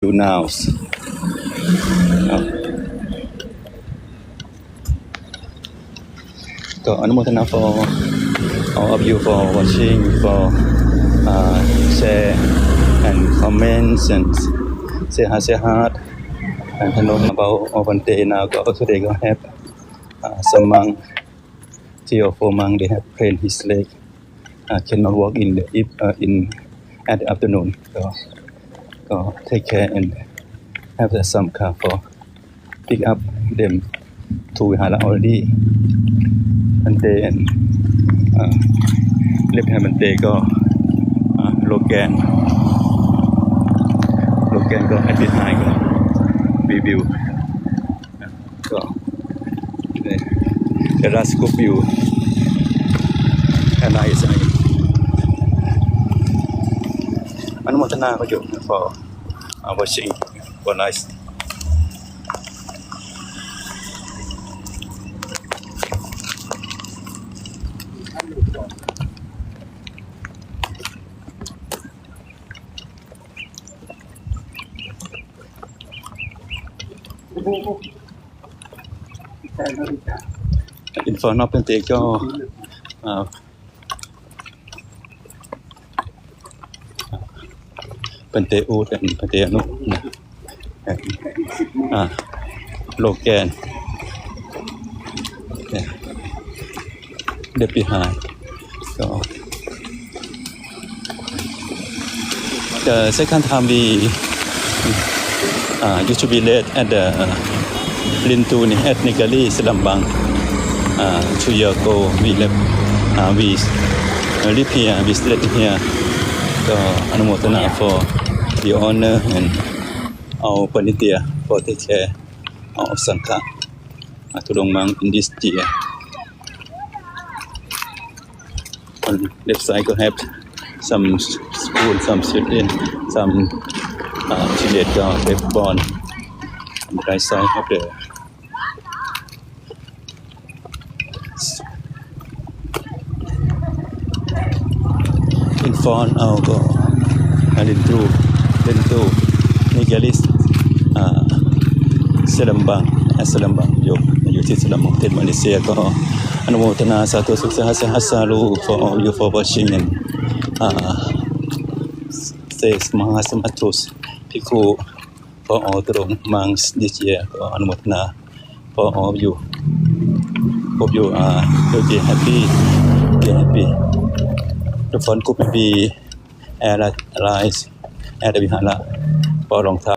you now ก็อนุโมทนา for all of you for watching for share and comments and say heart and to know about one day now also they go have some monk 3 or 4 monk they have pain his leg cannot walk in the in at the afternoon so take care and have some car for pick up them to Vihala already and they and left hand day ก็โลแกนก็ at behind ก็รีวิวก็the last scoop view and I say อนุโมทนาก็อยู่ for watching for nice in front of Pente ก็PenteอูดและPenteอนุโลแกนเดปิหาก็the second time we used to be late at the Lintuni ethnically Selambang 2 years ago we left we live here we stayed here ก็อนุโมทนา for the honor and our panitia for take care of Sangha Tudongmang in this year on left side go have some school some student some children go they born on the right side of the in front of Lintu Nigeris Selambang อยู่ที่ Selambang ประเทศมาเลเซียก็อนุโมทนาสาธุสุขสัสารุ for all you for watching and says Mahasamatus Piku for all the monks this year ก็อนุโมทนา for all of you hope you are very happy the fun could be arise at the Vihala for a long time